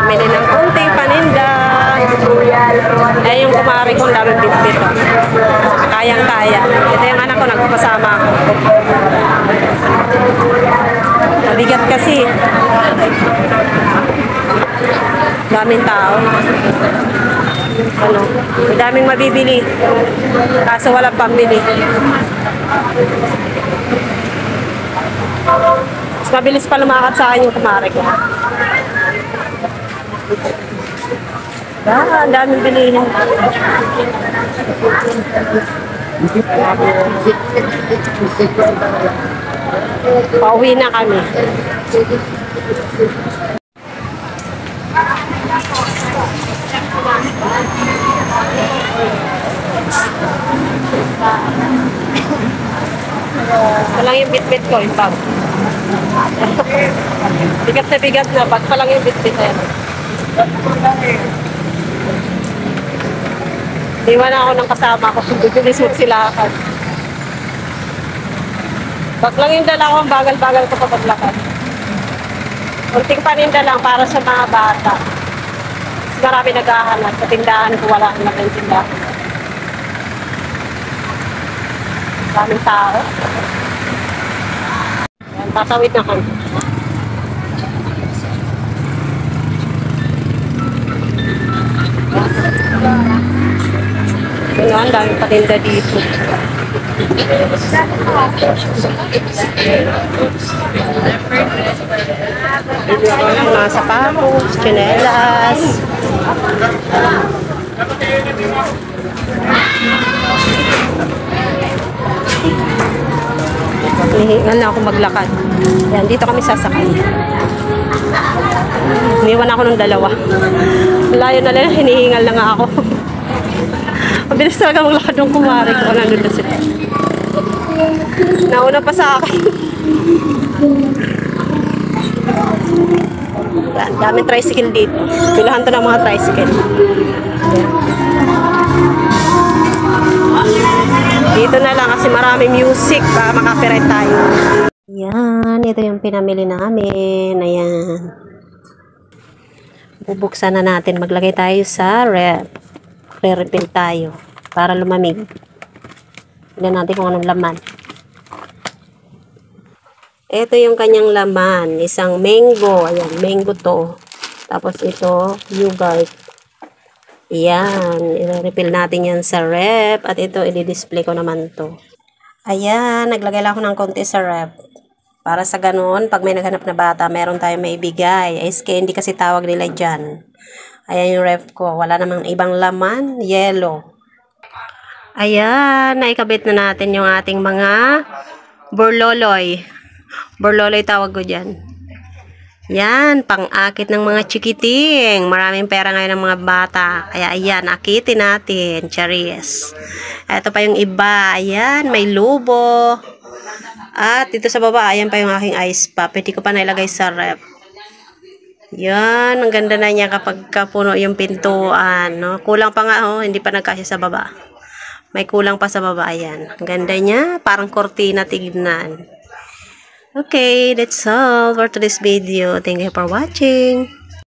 Bili ng kunting paninda. Eh, yung kumari kong daming bitbit. Kayang-kaya. Ito yung anak ko, nagpapasama ako. Mabigat kasi. Daming tao. Ano, may daming mabibili. Kaso walang pambili. Mas mabilis pa lumakad sa akin yung kumari ko. Ang daming bilihin. Pauwi na kami. Ito lang yung bit-bit ko, yung bag. Bigat na bigat na, bag pa lang yung bit-bit na yan. Iwan ako ng kasama ko, bibilis magsilakan. Bag lang yung dala ko, bagal-bagal ko papaglakad. Kunting paninda lang para sa mga bata. Marami naghahanap sa tindahan ko, wala ang laking tindahan. Maraming tao. Ayan, tatawid na kami. Ano, ang daming patinda dito. Mga sapatos, tsinelas. Hinihingal na ako maglakad. Yan, dito kami sasakay. Iniwan ako ng dalawa. Layo na lang, hinihingal na nga ako. Mabilis talaga maglakad ng kumari ko. Nandun na sila. Nauna pa sa akin. Yan, daming tricycle dito. Pilahan to ng mga tricycle. Dito na lang kasi marami music para makapiright tayo. Yan, ito yung pinamili namin. Ayan. Bubuksan na natin. Maglagay tayo sa ref. Re-refill tayo para lumamig. Tignan natin kung anong laman. Ito yung kanyang laman. Isang mango. Ayan, mango to. Tapos ito, yogurt. Ayan, i-refill natin yan sa ref. At ito, i-display ko naman to. Ayan, naglagay lang ako ng konti sa ref. Para sa ganun, pag may naghanap na bata, meron tayong maibigay. Ice candy kasi tawag nila dyan. Ayan yung ref ko. Wala namang ibang laman. Yellow. Ayan, naikabit na natin yung ating mga borloloy. Borloloy tawag ko dyan. Yan, pang-akit ng mga chikiting. Maraming pera ngayon ng mga bata. Kaya ayan, akitin natin. Charis. Ito pa yung iba. Ayan, may lubo. At dito sa baba, ayan pa yung aking ice pop. Pwede ko pa nailagay sa ref. Yan, ang ganda na niya kapag kapuno yung pintuan. No? Kulang pa nga, oh, hindi pa nagkasya sa baba. May kulang pa sa baba. Ayan, ang ganda niya. Parang kortina tignan. Okay, that's all for today's video. Thank you for watching.